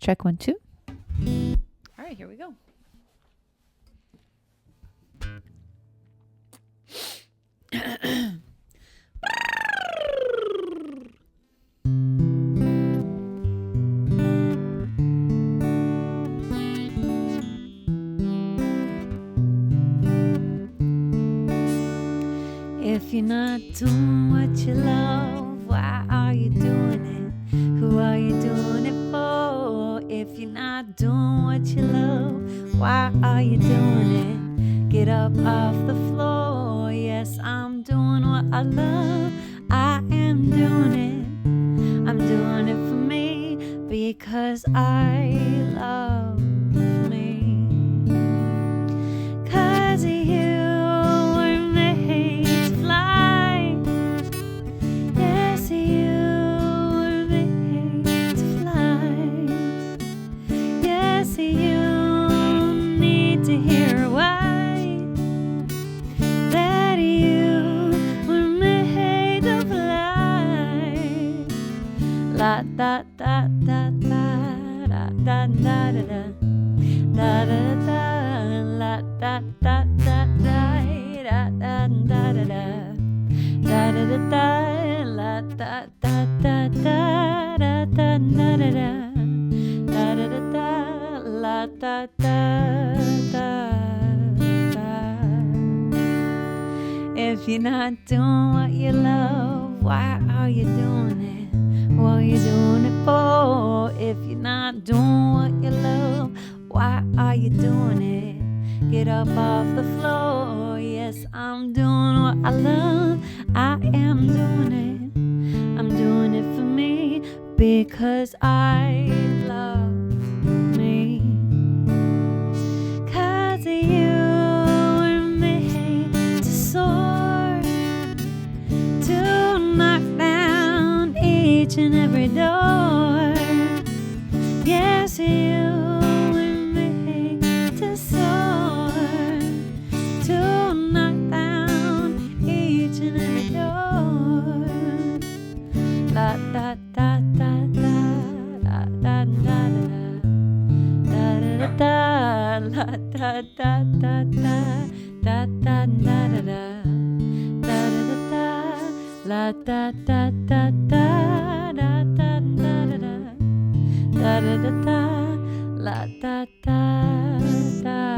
Check 1, 2. All right, here we go. If you're not doing what you love, why are you doing it? Who are you doing it for? If you're not doing what you love, why are you doing it? Get up off the floor. Yes, I'm doing what I love. I am doing it. I'm doing it for me because I love me. 'Cause you were made to fly. Yes, you were made to fly. Yes, you need to hear why. That you were made to fly. La da da da da da da da da da da da da la da da da da da da da da da da da da la da da da da da da da da da da da la da da da. If you're not doing what you love, why are you doing it? What are you doing it for? If you're not doing what you love, why are you doing it? Get up off the floor. Yes, I'm doing what I love. I am doing it. I'm doing it for me because I love me. 'Cause you were made to soar, to knock down each and every door. Yes, you were made to soar, to knock down each and every door. La da da da da da da da da da da la da da da da da da da da da la da da da da da da da da da la da da da.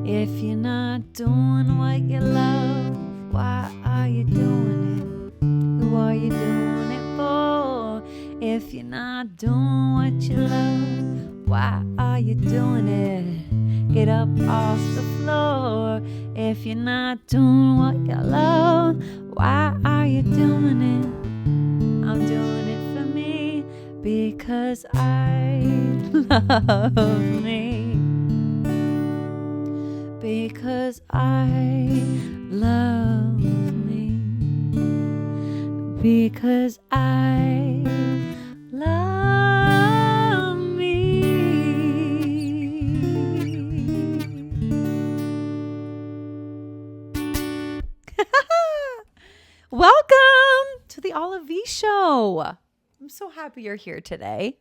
If you're not doing what you love, why are you doing it? Who are you doing it for? If you're not doing what you love, why are you doing it? Get up off the floor. If you're not doing what you love, why are you doing it? I'm doing it for me because I love me. Because I love me. Because I love me. Welcome to the Allavie show. I'm so happy you're here today.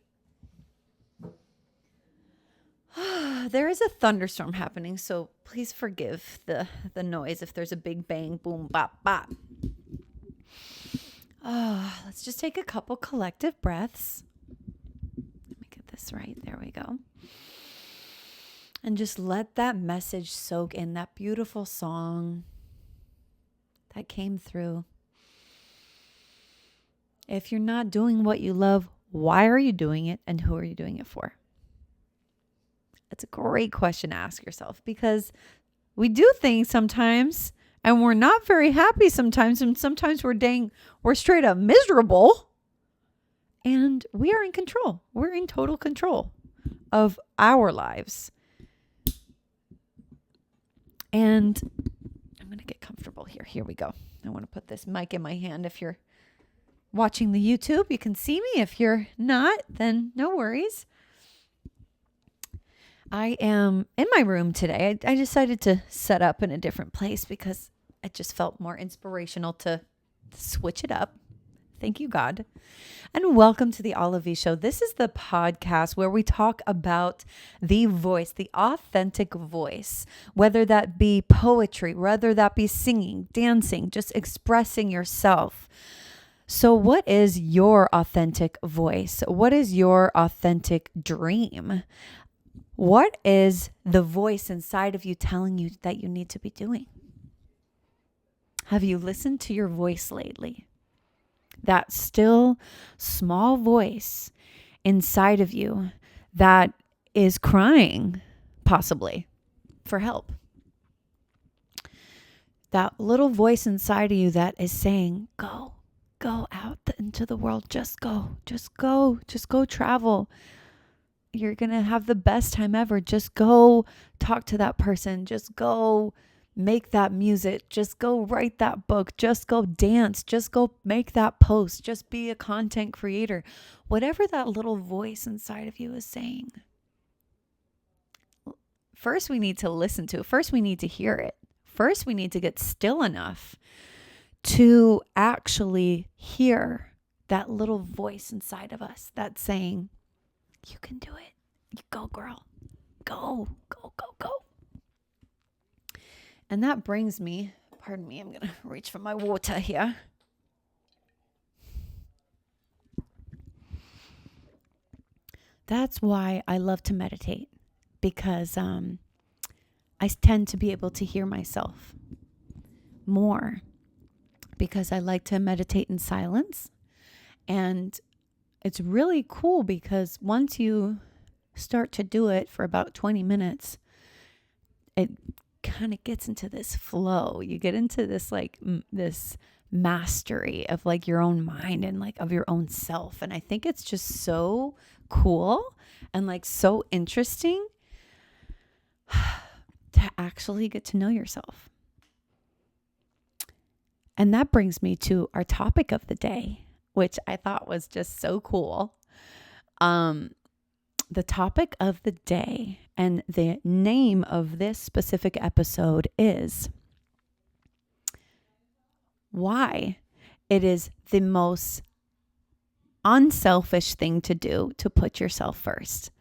There is a thunderstorm happening, so please forgive the noise if there's a big bang, boom, bop, bop. Let's just take a couple collective breaths. Let me get this right. There we go. And just let that message soak in, that beautiful song that came through. If you're not doing what you love, why are you doing it and who are you doing it for? It's a great question to ask yourself because we do things sometimes and we're not very happy sometimes. And sometimes we're straight up miserable and we are in control. We're in total control of our lives. And I'm going to get comfortable here. Here we go. I want to put this mic in my hand. If you're watching the YouTube, you can see me. If you're not, then no worries. I am in my room today. I decided to set up in a different place because it just felt more inspirational to switch it up. Thank you, God. And welcome to the Allavie Show. This is the podcast where we talk about the voice, the authentic voice, whether that be poetry, whether that be singing, dancing, just expressing yourself. So what is your authentic voice? What is your authentic dream? What is the voice inside of you telling you that you need to be doing? Have you listened to your voice lately? That still small voice inside of you that is crying, possibly, for help. That little voice inside of you that is saying, go out into the world. Just go travel. You're going to have the best time ever. Just go talk to that person. Just go make that music. Just go write that book. Just go dance. Just go make that post. Just be a content creator. Whatever that little voice inside of you is saying. First, we need to listen to it. First, we need to hear it. First, we need to get still enough to actually hear that little voice inside of us that's saying, you can do it. You go, girl. Go. And that brings me, pardon me, I'm going to reach for my water here. That's why I love to meditate, because I tend to be able to hear myself more, because I like to meditate in silence. And it's really cool because once you start to do it for about 20 minutes, it kind of gets into this flow. You get into this this mastery of your own mind and of your own self. And I think it's just so cool and so interesting to actually get to know yourself. And that brings me to our topic of the day, which I thought was just so cool. The topic of the day and the name of this specific episode is why it is the most unselfish thing to do to put yourself first.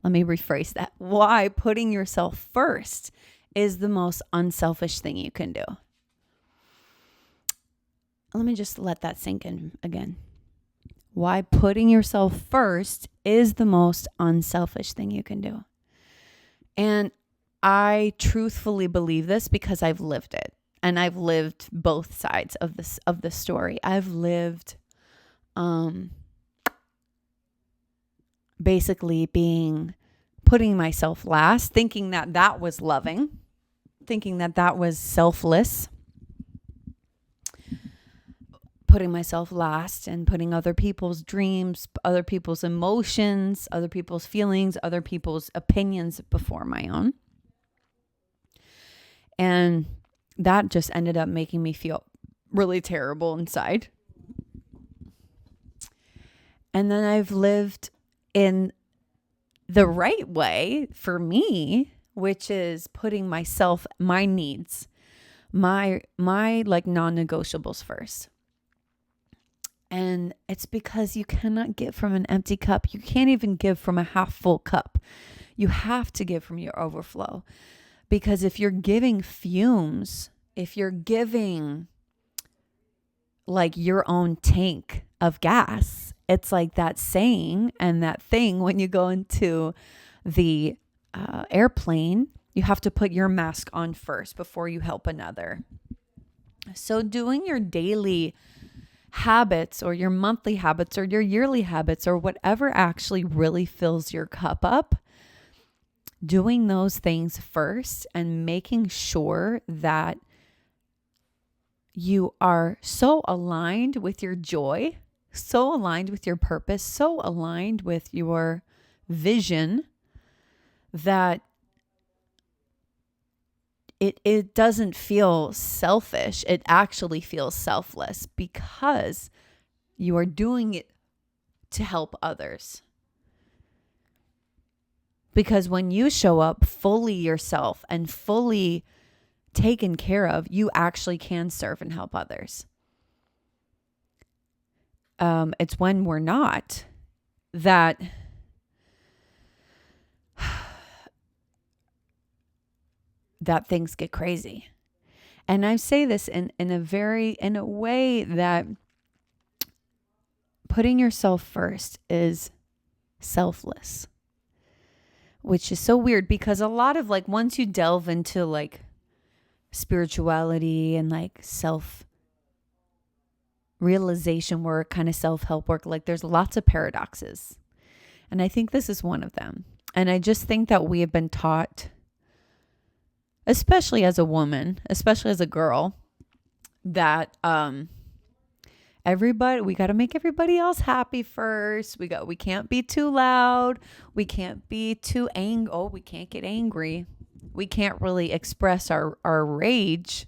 Let me rephrase that. Why putting yourself first is the most unselfish thing you can do. Let me just let that sink in again. Why putting yourself first is the most unselfish thing you can do. And I truthfully believe this because I've lived it. And I've lived both sides of the story. I've lived basically putting myself last, thinking that was loving, thinking that was selfless. Putting myself last and putting other people's dreams, other people's emotions, other people's feelings, other people's opinions before my own. And that just ended up making me feel really terrible inside. And then I've lived in the right way for me, which is putting myself, my needs, my non-negotiables first. And it's because you cannot give from an empty cup. You can't even give from a half full cup. You have to give from your overflow. Because if you're giving fumes, if you're giving your own tank of gas, it's like that saying and that thing when you go into the airplane, you have to put your mask on first before you help another. So doing your daily habits or your monthly habits or your yearly habits or whatever actually really fills your cup up, doing those things first and making sure that you are so aligned with your joy, so aligned with your purpose, so aligned with your vision that it doesn't feel selfish. It actually feels selfless because you are doing it to help others. Because when you show up fully yourself and fully taken care of, you actually can serve and help others. it's when we're not that that things get crazy. And I say this in a way that putting yourself first is selfless, which is so weird because a lot of like, once you delve into like spirituality and like self realization work, kind of self-help work, like there's lots of paradoxes. And I think this is one of them. And I just think that we have been taught, especially as a woman, especially as a girl, that we got to make everybody else happy first. We can't be too loud. We can't be too we can't get angry. We can't really express our rage.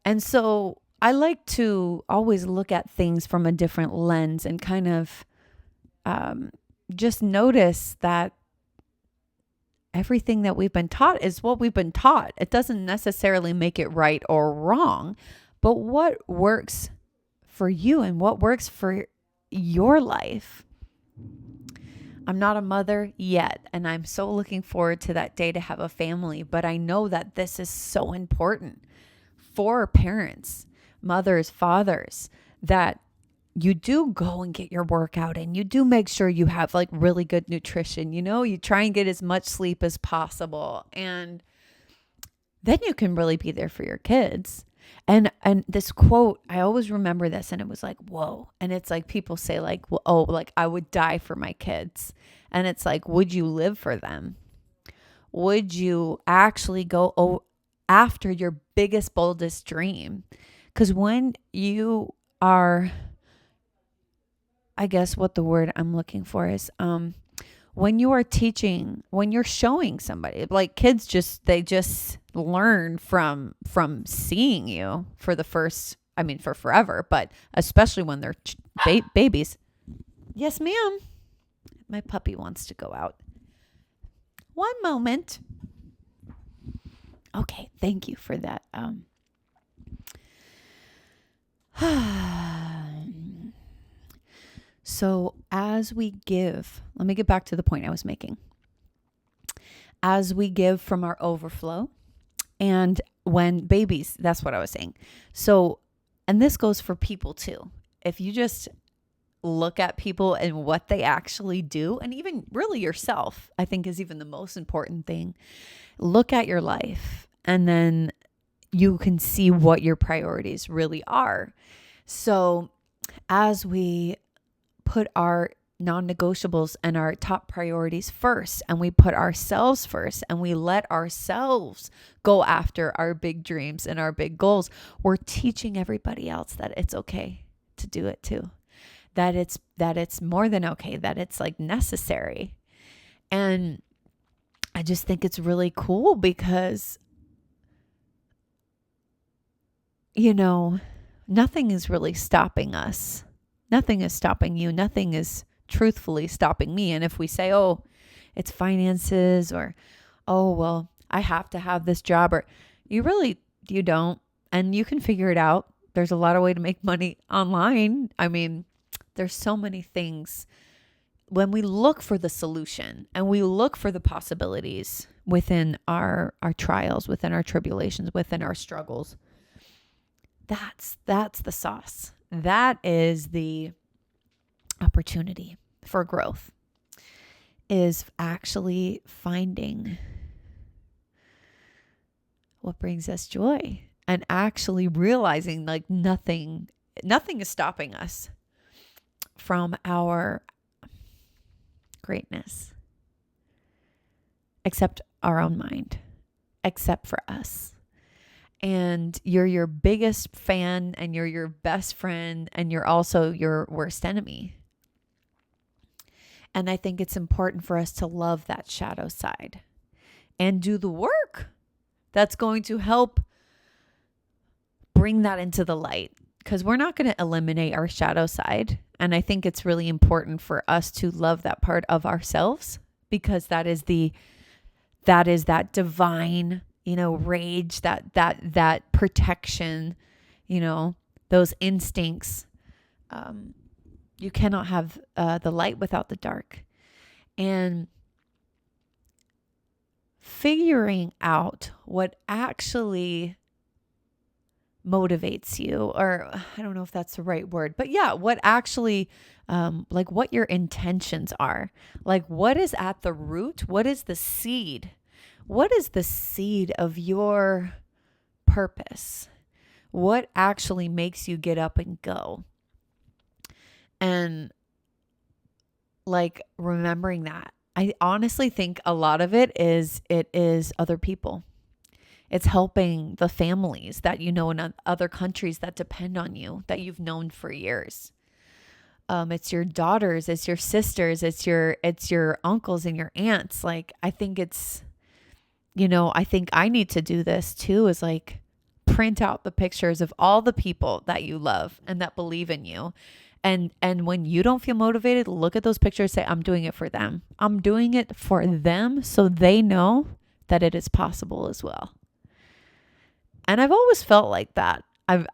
And so I like to always look at things from a different lens and kind of just notice that everything that we've been taught is what we've been taught. It doesn't necessarily make it right or wrong, but what works for you and what works for your life. I'm not a mother yet, and I'm so looking forward to that day to have a family, but I know that this is so important for parents, mothers, fathers, that you do go and get your workout and you do make sure you have like really good nutrition. You try and get as much sleep as possible, and then you can really be there for your kids. And this quote, I always remember this, and it was like, whoa. And it's like people say like, well, oh, like I would die for my kids. And it's like, would you live for them? Would you actually go after your biggest, boldest dream? Because when you are, I guess what the word I'm looking for is, when you are teaching, when you're showing somebody, like kids they just learn from seeing you for forever, but especially when they're babies. Yes, ma'am. My puppy wants to go out. One moment. Okay. Thank you for that. So as we give, let me get back to the point I was making. As we give from our overflow, and when babies, that's what I was saying. So, and this goes for people too. If you just look at people and what they actually do, and even really yourself, I think is even the most important thing. Look at your life, and then you can see what your priorities really are. So as we put our non-negotiables and our top priorities first, and we put ourselves first, and we let ourselves go after our big dreams and our big goals, we're teaching everybody else that it's okay to do it too. That it's more than okay, that it's like necessary. And I just think it's really cool because, nothing is really stopping us. Nothing is stopping you. Nothing is truthfully stopping me. And if we say, oh, it's finances, or, oh, well, I have to have this job, or you don't. And you can figure it out. There's a lot of way to make money online. I mean, there's so many things. When we look for the solution and we look for the possibilities within our trials, within our tribulations, within our struggles, that's the sauce. That is the opportunity for growth, is actually finding what brings us joy and actually realizing like nothing is stopping us from our greatness, except our own mind, except for us. And you're your biggest fan, and you're your best friend, and you're also your worst enemy. And I think it's important for us to love that shadow side and do the work that's going to help bring that into the light, because we're not going to eliminate our shadow side. And I think it's really important for us to love that part of ourselves, because that is that divine, rage, that protection, those instincts you cannot have the light without the dark. And figuring out what actually motivates you, or I don't know if that's the right word, but yeah, what actually, like what your intentions are, like what is at the root, what is the seed, what is the seed of your purpose, what actually makes you get up and go. And like remembering that, I honestly think a lot of it is other people. It's helping the families that you know in other countries that depend on you, that you've known for years. It's your daughters, it's your sisters, it's your uncles and your aunts. Like, I think it's, I think I need to do this too, is like print out the pictures of all the people that you love and that believe in you. And when you don't feel motivated, look at those pictures, say, I'm doing it for them. I'm doing it for them so they know that it is possible as well. And I've always felt like that. I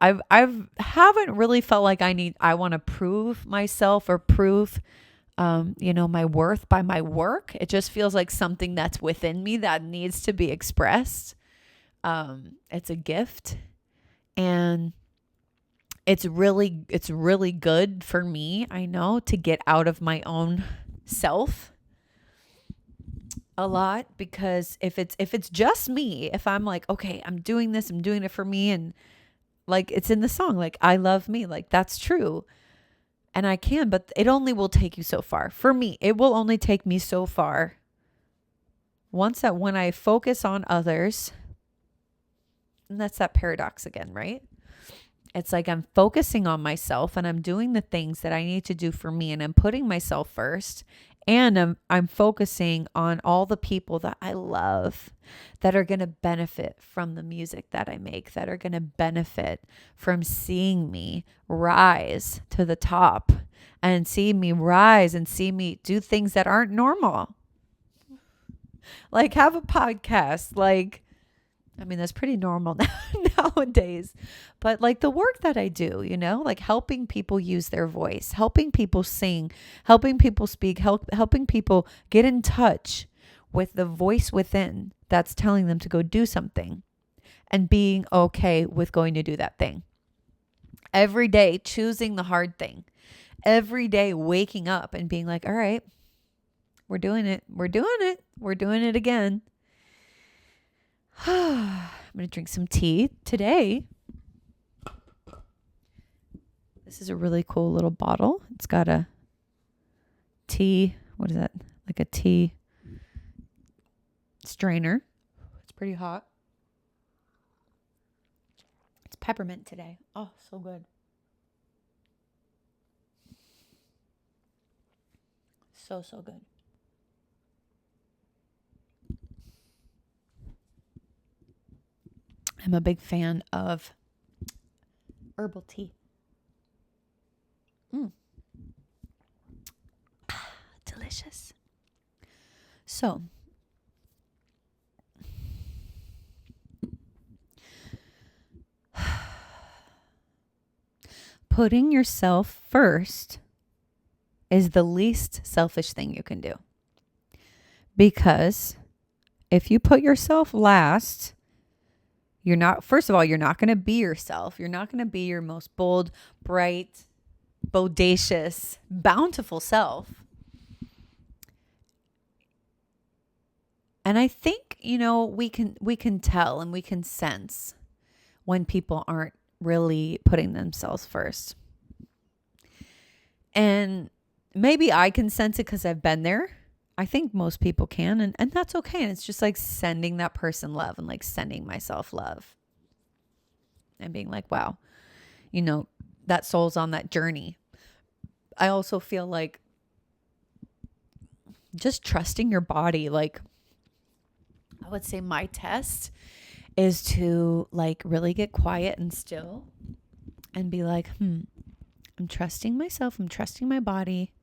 haven't really felt like I want to prove myself or prove, my worth by my work. It just feels like something that's within me that needs to be expressed. It's a gift, and it's really good for me, I know, to get out of my own self a lot, because if it's just me, if I'm like, okay, I'm doing this, I'm doing it for me, and like it's in the song, like I love me, like that's true. And I can, but it only will take you so far. For me, it will only take me so far. When I focus on others, and that's that paradox again, right? It's like I'm focusing on myself and I'm doing the things that I need to do for me, and I'm putting myself first, and I'm focusing on all the people that I love that are going to benefit from the music that I make, that are going to benefit from seeing me rise to the top and see me rise and see me do things that aren't normal. Like have a podcast, like, I mean, that's pretty normal nowadays, but like the work that I do, like helping people use their voice, helping people sing, helping people speak, helping people get in touch with the voice within that's telling them to go do something, and being okay with going to do that thing. Every day, choosing the hard thing. Every day, waking up and being like, all right, we're doing it. We're doing it. We're doing it again. I'm going to drink some tea today. This is a really cool little bottle. It's got a tea, what is that? Like a tea strainer. It's pretty hot. It's peppermint today. Oh, so good. So good. I'm a big fan of herbal tea. Delicious. So, putting yourself first is the least selfish thing you can do. Because if you put yourself last, first of all, you're not going to be yourself. You're not going to be your most bold, bright, bodacious, bountiful self. And I think, we can tell and we can sense when people aren't really putting themselves first. And maybe I can sense it because I've been there. I think most people can, and that's okay. And it's just like sending that person love and like sending myself love and being like, wow, that soul's on that journey. I also feel like just trusting your body. Like, I would say my test is to like really get quiet and still and be like, I'm trusting myself. I'm trusting my body.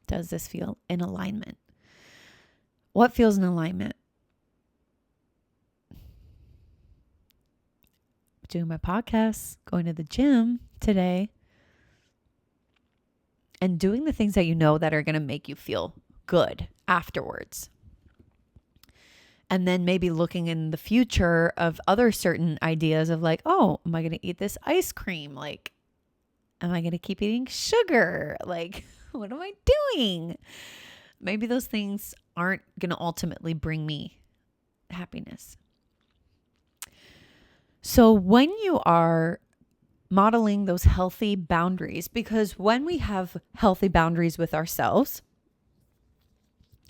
Does this feel in alignment? What feels in alignment? Doing my podcast, going to the gym today. and doing the things that you know that are going to make you feel good afterwards. And then maybe looking in the future of other certain ideas of like, oh, am I going to eat this ice cream? Like, am I going to keep eating sugar? Like, what am I doing? Maybe those things aren't going to ultimately bring me happiness. So when you are modeling those healthy boundaries, because when we have healthy boundaries with ourselves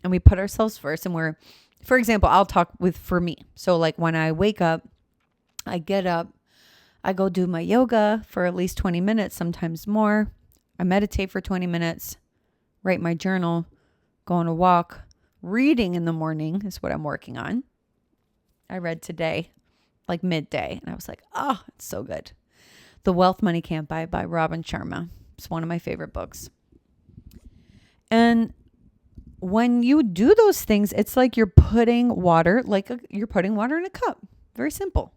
and we put ourselves first and we're, for example, I'll talk for me. So like when I wake up, I get up, I go do my yoga for at least 20 minutes, sometimes more. I meditate for 20 minutes, write my journal, go on a walk. Reading in the morning is what I'm working on. I read today, like midday, and I was like, oh, it's so good. The Wealth Money Can't Buy by Robin Sharma. It's one of my favorite books. And when you do those things, it's like you're putting water, you're putting water in a cup. Very simple.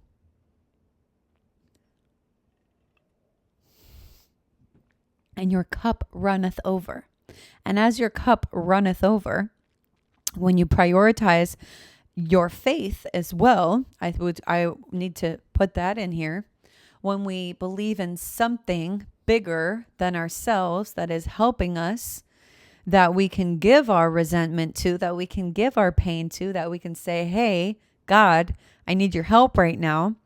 And your cup runneth over. And as your cup runneth over, when you prioritize your faith as well, I need to put that in here. When we believe in something bigger than ourselves that is helping us, that we can give our resentment to, that we can give our pain to, that we can say, hey, God, I need your help right now.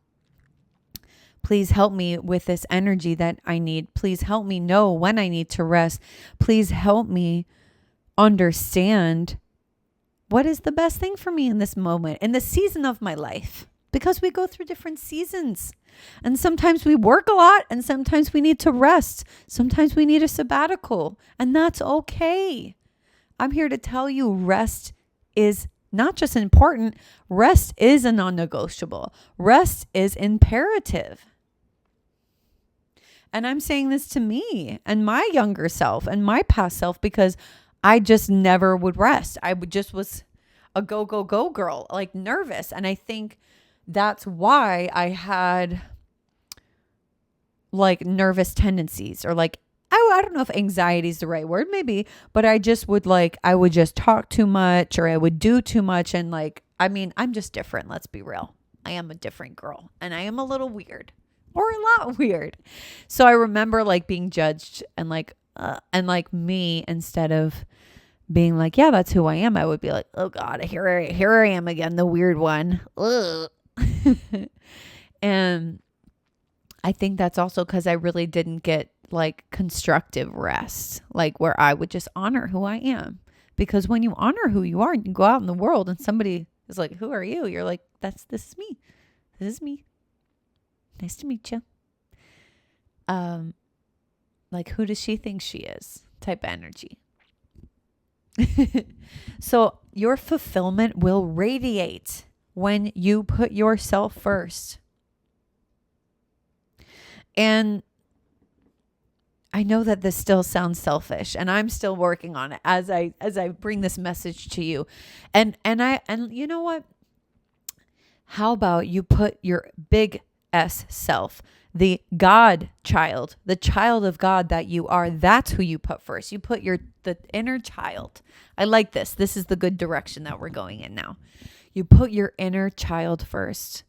Please help me with this energy that I need. Please help me know when I need to rest. Please help me understand what is the best thing for me in this moment, in the season of my life. Because we go through different seasons. And sometimes we work a lot and sometimes we need to rest. Sometimes we need a sabbatical. And that's okay. I'm here to tell you rest is not just important. Rest is a non-negotiable. Rest is imperative. And I'm saying this to me and my younger self and my past self because I just never would rest. I just was a go, go, go girl, like nervous. And I think that's why I had like nervous tendencies or like, I don't know if anxiety is the right word, maybe, but I just would I would just talk too much or I would do too much. And I'm just different. Let's be real. I am a different girl and I am a little weird or a lot weird. So I remember being judged and me, instead of being like, yeah, that's who I am, I would be like, oh God, here I am again, the weird one. Ugh. And I think that's also because I really didn't get constructive rest, where I would just honor who I am. Because when you honor who you are and you go out in the world and somebody is like, who are you? You're like, this is me. This is me. Nice to meet you. Who does she think she is? Type of energy. So your fulfillment will radiate when you put yourself first. And I know that this still sounds selfish and I'm still working on it as I bring this message to you. And you know what? How about you put your big S self, the God child, the child of God that you are, that's who you put first. You put the inner child. I like this. This is the good direction that we're going in now. You put your inner child first.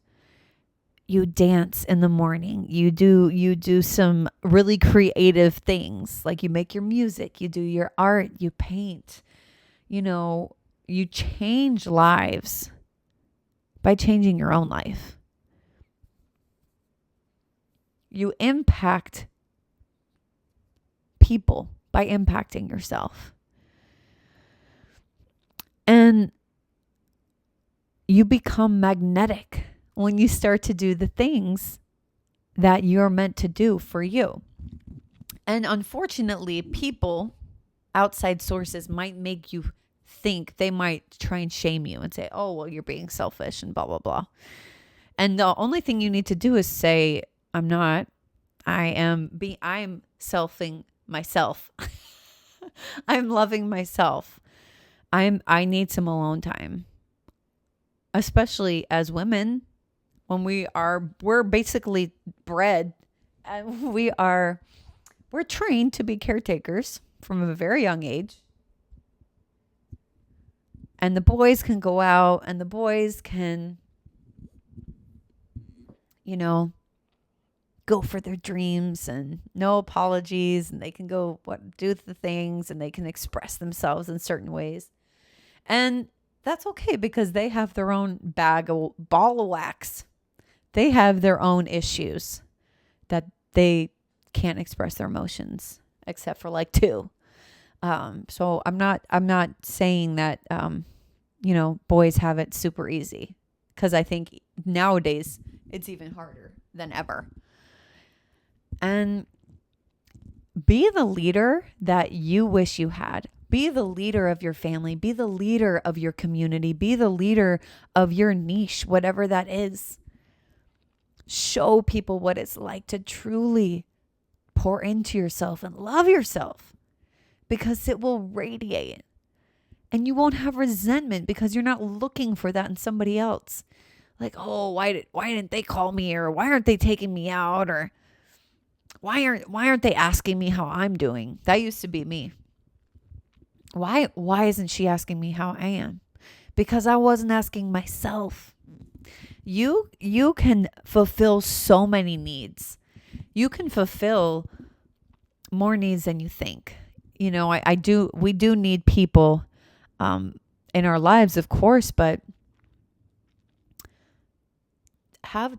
You dance in the morning. You do some really creative things. You make your music, you do your art, you paint. You change lives by changing your own life. You impact people by impacting yourself. And you become magnetic when you start to do the things that you're meant to do for you. And unfortunately, people, outside sources might make you think, they might try and shame you and say, oh, well, you're being selfish and blah, blah, blah. And the only thing you need to do is say, I'm not. I'm selfing myself. I'm loving myself. I need some alone time. Especially as women, when we're basically bred and we're trained to be caretakers. from a very young age. And the boys can go out and the boys can, go for their dreams and no apologies, and they can go do the things, and they can express themselves in certain ways. And that's okay because they have their own ball of wax. They have their own issues that they can't express their emotions except for like two. So I'm not saying that, boys have it super easy, because I think nowadays it's even harder than ever. And be the leader that you wish you had. Be the leader of your family. Be the leader of your community. Be the leader of your niche, whatever that is. Show people what it's like to truly pour into yourself and love yourself, because it will radiate. And you won't have resentment because you're not looking for that in somebody else. Like, oh, why didn't they call me, or why aren't they taking me out, or why aren't they asking me how I'm doing? That used to be me. Why isn't she asking me how I am? Because I wasn't asking myself. You can fulfill so many needs. You can fulfill more needs than you think. We do need people in our lives, of course, but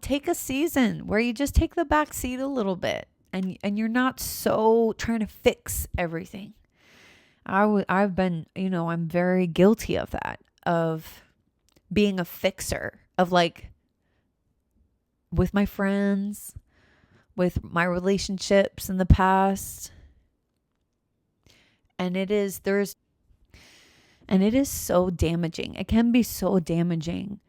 take a season where you just take the back seat a little bit, and you're not so trying to fix everything. I've been, I'm very guilty of that, of being a fixer, of like with my friends, with my relationships in the past. And it is so damaging. It can be so damaging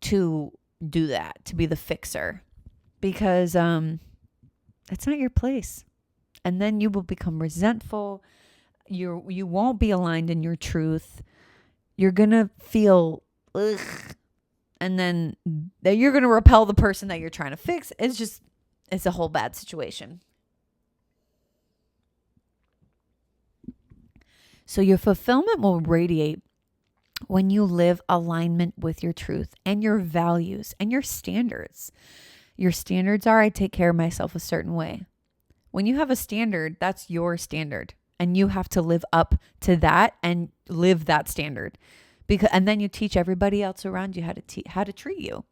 to do that, to be the fixer, because it's not your place. And then you will become resentful. You won't be aligned in your truth. You're going to feel ugh, and then you're going to repel the person that you're trying to fix. It's a whole bad situation. So your fulfillment will radiate when you live alignment with your truth and your values and your standards. Your standards are, I take care of myself a certain way. When you have a standard, that's your standard, and you have to live up to that and live that standard. And then you teach everybody else around you how to treat you.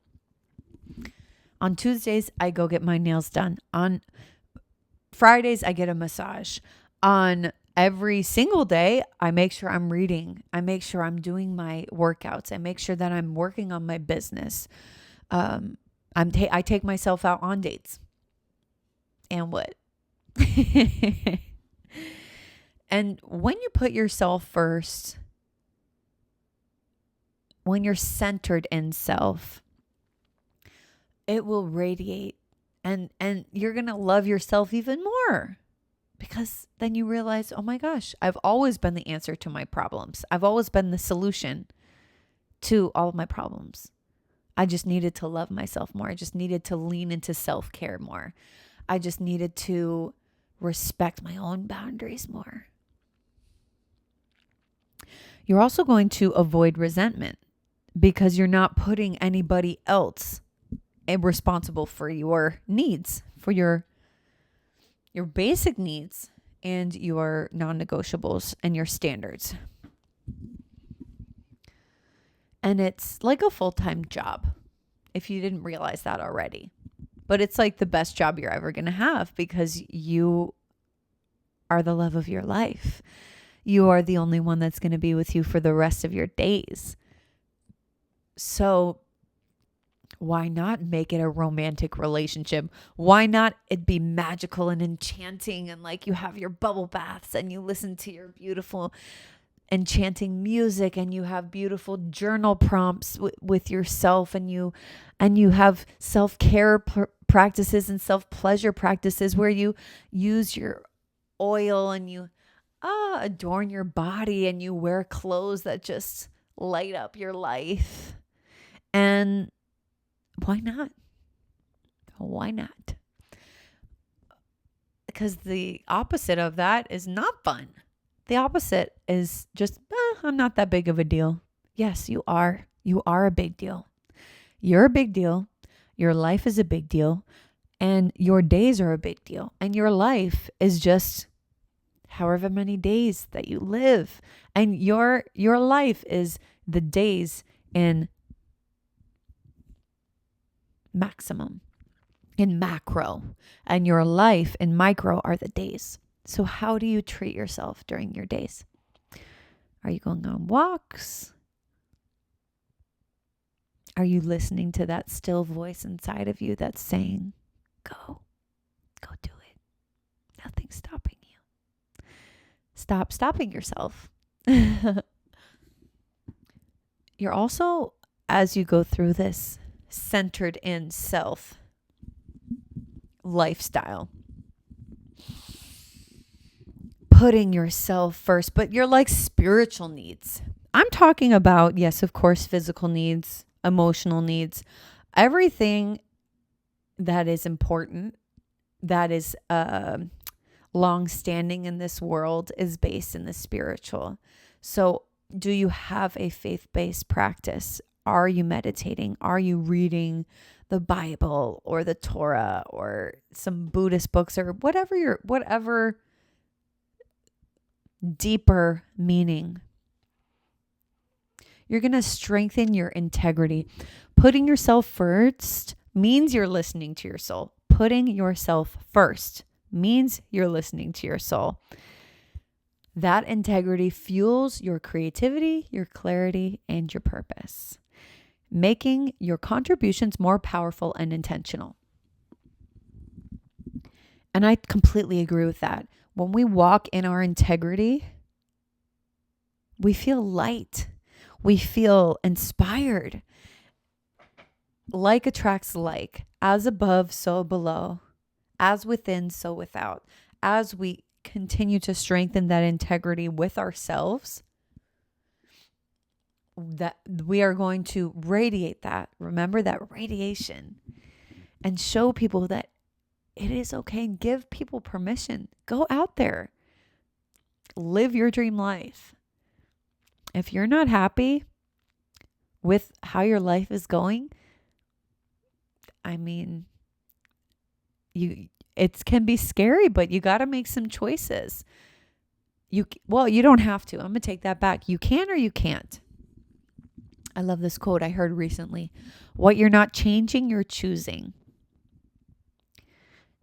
On Tuesdays, I go get my nails done. On Fridays, I get a massage. On every single day, I make sure I'm reading. I make sure I'm doing my workouts. I make sure that I'm working on my business. I take myself out on dates. And what? And when you put yourself first, when you're centered in self, it will radiate, and you're going to love yourself even more, because then you realize, oh my gosh, I've always been the answer to my problems. I've always been the solution to all of my problems. I just needed to love myself more. I just needed to lean into self-care more. I just needed to respect my own boundaries more. You're also going to avoid resentment, because you're not putting anybody else responsible for your needs, for your basic needs and your non-negotiables and your standards. And it's like a full-time job, if you didn't realize that already. But it's like the best job you're ever going to have, because you are the love of your life. You are the only one that's going to be with you for the rest of your days. So why not make it a romantic relationship? Why not it be magical and enchanting, and like you have your bubble baths and you listen to your beautiful enchanting music, and you have beautiful journal prompts with yourself, and you have self-care practices and self-pleasure practices where you use your oil, and you adorn your body, and you wear clothes that just light up your life. And why not? Why not? because the opposite of that is not fun. The opposite is just, I'm not that big of a deal. Yes, you are. You are a big deal. You're a big deal. Your life is a big deal. And your days are a big deal. And your life is just however many days that you live. And your life is the days in maximum, in macro. And your life in micro are the days. So how do you treat yourself during your days? Are you going on walks? Are you listening to that still voice inside of you that's saying, go do it. Nothing's stopping you. Stop stopping yourself. You're also, as you go through this centered in self lifestyle, putting yourself first, but you're like spiritual needs. I'm talking about, yes, of course, physical needs, emotional needs, everything that is important, that is long-standing in this world is based in the spiritual. So do you have a faith-based practice? Are you meditating? Are you reading the Bible or the Torah or some Buddhist books or whatever deeper meaning? You're going to strengthen your integrity. Putting yourself first means you're listening to your soul. Putting yourself first means you're listening to your soul. That integrity fuels your creativity, your clarity, and your purpose, making your contributions more powerful and intentional. And I completely agree with that. When we walk in our integrity, we feel light. We feel inspired. Like attracts like. As above, so below. As within, so without. As we continue to strengthen that integrity with ourselves, that we are going to radiate that. Remember that radiation. And show people that it is okay. And give people permission. Go out there. Live your dream life. If you're not happy with how your life is going, I mean, it can be scary, but you got to make some choices. You don't have to. I'm going to take that back. You can or you can't. I love this quote I heard recently. What you're not changing, you're choosing.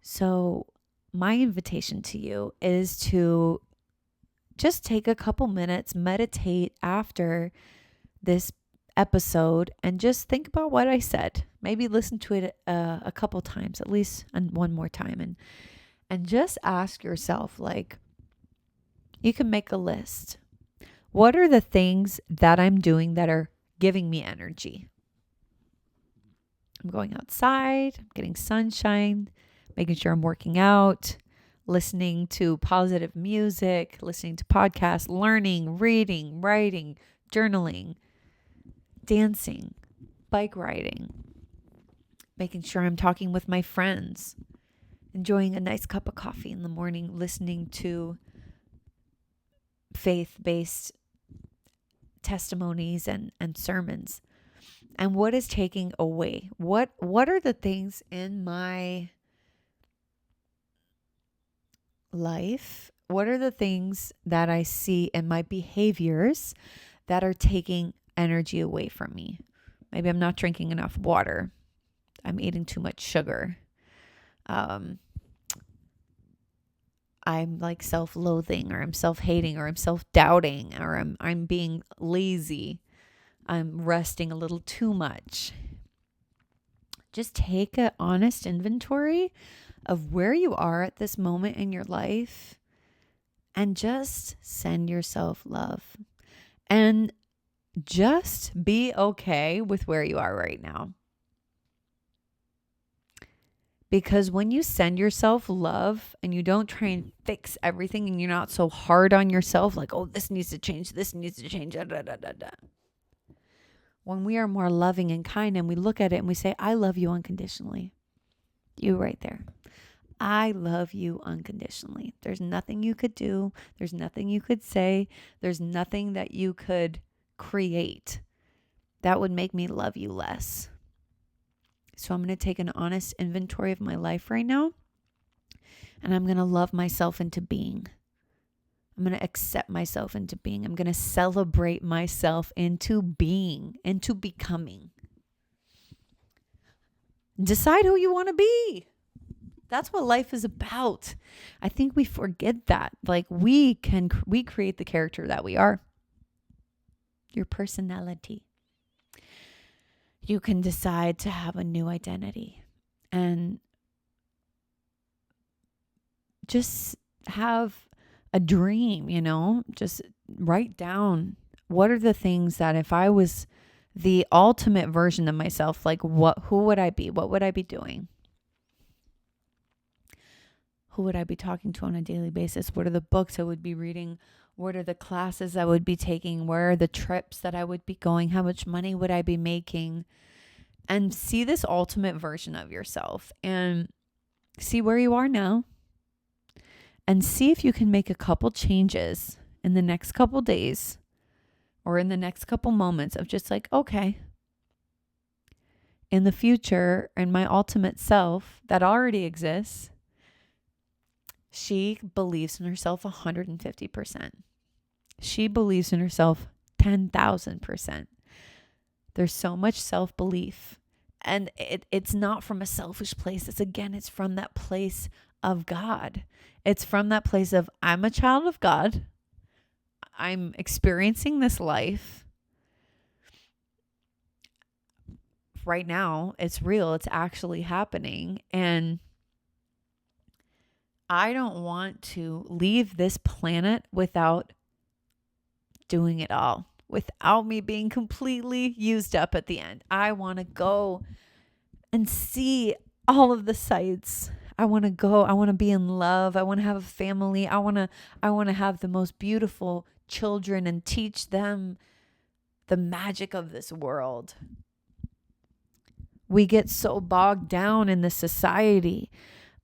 So my invitation to you is to just take a couple minutes, meditate after this episode, and just think about what I said. Maybe listen to it a couple times, at least one more time, and just ask yourself, like, you can make a list. What are the things that I'm doing that are giving me energy? I'm going outside, I'm getting sunshine, making sure I'm working out, listening to positive music, listening to podcasts, learning, reading, writing, journaling, dancing, bike riding, making sure I'm talking with my friends, enjoying a nice cup of coffee in the morning, listening to faith-based testimonies and sermons. And what is taking away? What are the things in my life? What are the things that I see in my behaviors that are taking energy away from me? Maybe I'm not drinking enough water. I'm eating too much sugar. I'm like self-loathing, or I'm self-hating, or I'm self-doubting, or I'm being lazy. I'm resting a little too much. Just take an honest inventory of where you are at this moment in your life and just send yourself love. And just be okay with where you are right now. Because when you send yourself love and you don't try and fix everything, and you're not so hard on yourself, like, oh, this needs to change, da, da, da, da, da. When we are more loving and kind and we look at it and we say, I love you unconditionally. You right there. I love you unconditionally. There's nothing you could do. There's nothing you could say. There's nothing that you could create that would make me love you less. So I'm going to take an honest inventory of my life right now, and I'm going to love myself into being. I'm going to accept myself into being. I'm going to celebrate myself into being, into becoming. Decide who you want to be. That's what life is about. I think we forget that. Like we create the character that we are. Your personality. You can decide to have a new identity and just have a dream, just write down what are the things that if I was the ultimate version of myself, like who would I be? What would I be doing? Who would I be talking to on a daily basis? What are the books I would be reading? What are the classes I would be taking? Where are the trips that I would be going? How much money would I be making? And see this ultimate version of yourself and see where you are now. And see if you can make a couple changes in the next couple days or in the next couple moments of just like, okay, in the future, in my ultimate self that already exists, she believes in herself 150%. She believes in herself 10,000%. There's so much self-belief. And it's not from a selfish place. It's from that place of God. It's from that place of, I'm a child of God. I'm experiencing this life. Right now, it's real. It's actually happening. And I don't want to leave this planet without doing it all, without me being completely used up at the end. I want to go and see all of the sights. I want to go. I want to be in love. I want to have a family. I want to have the most beautiful children and teach them the magic of this world. We get so bogged down in the society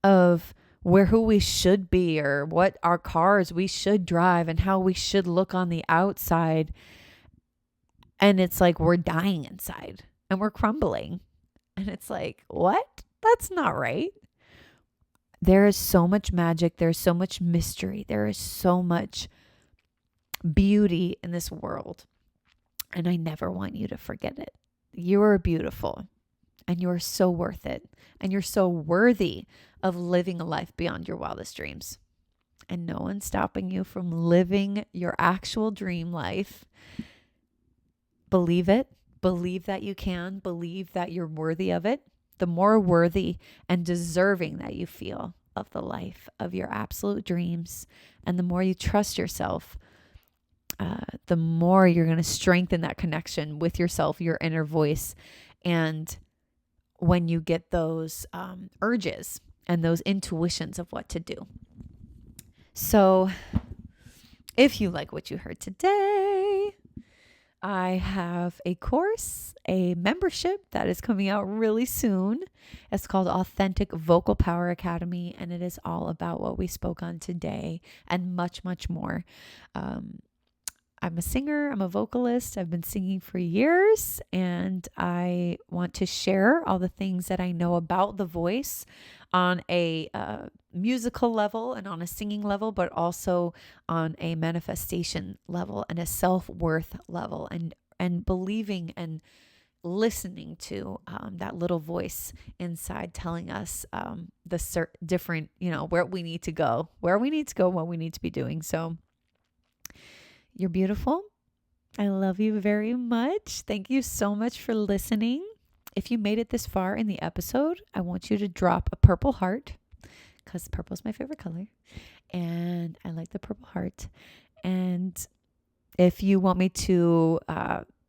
of who we should be or what our cars we should drive and how we should look on the outside. And it's like we're dying inside and we're crumbling. And it's like, what? That's not right. There is so much magic. There's so much mystery. There is so much beauty in this world. And I never want you to forget it. You are beautiful and you are so worth it. And you're so worthy of living a life beyond your wildest dreams. And no one's stopping you from living your actual dream life. Believe it. Believe that you can. Believe that you're worthy of it. The more worthy and deserving that you feel of the life of your absolute dreams, and the more you trust yourself, the more you're going to strengthen that connection with yourself, your inner voice. And when you get those urges and those intuitions of what to do. So if you like what you heard today, I have a course, a membership that is coming out really soon. It's called Authentic Vocal Power Academy, and it is all about what we spoke on today and much, much more. I'm a singer. I'm a vocalist. I've been singing for years, and I want to share all the things that I know about the voice on a musical level and on a singing level, but also on a manifestation level and a self-worth level, and believing and listening to that little voice inside telling us different, where we need to go, what we need to be doing. So you're beautiful. I love you very much. Thank you so much for listening. If you made it this far in the episode, I want you to drop a purple heart, because purple is my favorite color and I like the purple heart. And if you want me to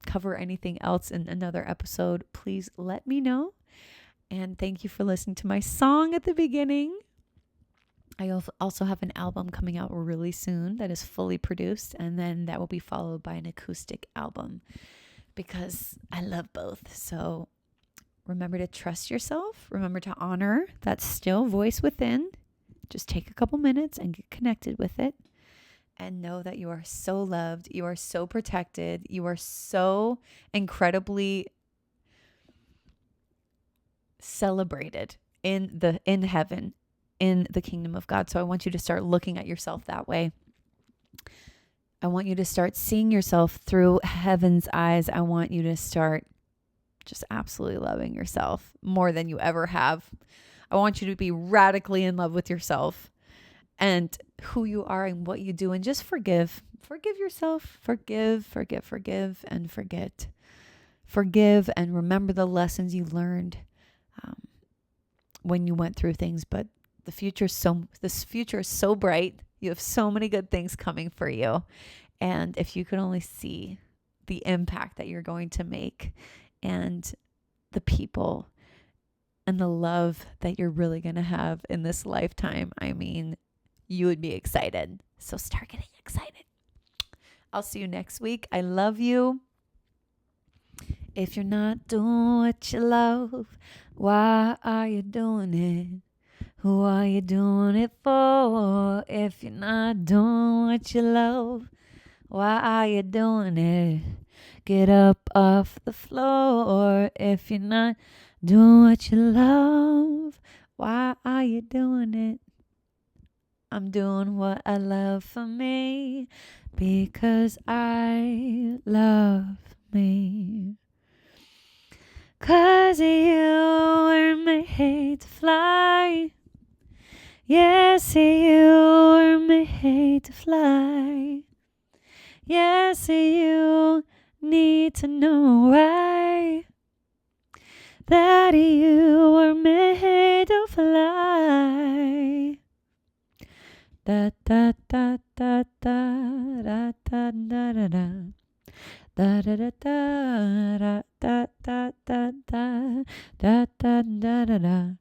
cover anything else in another episode, please let me know. And thank you for listening to my song at the beginning. I also have an album coming out really soon that is fully produced, and then that will be followed by an acoustic album, because I love both. So remember to trust yourself. Remember to honor that still voice within. Just take a couple minutes and get connected with it and know that you are so loved. You are so protected. You are so incredibly celebrated in heaven, in the kingdom of God. So I want you to start looking at yourself that way. I want you to start seeing yourself through heaven's eyes. I want you to start just absolutely loving yourself more than you ever have. I want you to be radically in love with yourself and who you are and what you do, and just forgive. Forgive yourself. Forgive, and forget. Forgive and remember the lessons you learned when you went through things. But this future is so bright. You have so many good things coming for you. And if you could only see the impact that you're going to make and the people and the love that you're really going to have in this lifetime, I mean, you would be excited. So start getting excited. I'll see you next week. I love you. If you're not doing what you love, why are you doing it? Who are you doing it for? If you're not doing what you love, why are you doing it? Get up off the floor. If you're not doing what you love, why are you doing it? I'm doing what I love for me because I love me. 'Cause you were made to fly. Yes, you were made to fly. Yes, you need to know why. That you were made to fly. Da da da da da da da da da da. Da da da da da da da da da da da da da.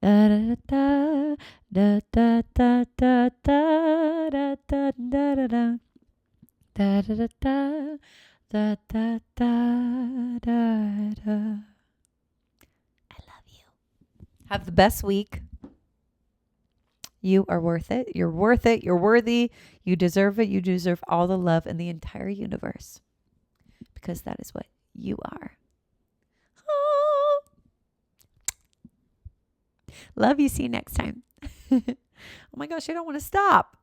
Da da da da da da da da da da da da. Da da da da da da da da. I love you. Have the best week. You are worth it. You're worth it. You're worthy. You deserve it. You deserve all the love in the entire universe. Because that is what you are. Oh. Love you. See you next time. Oh my gosh, I don't want to stop.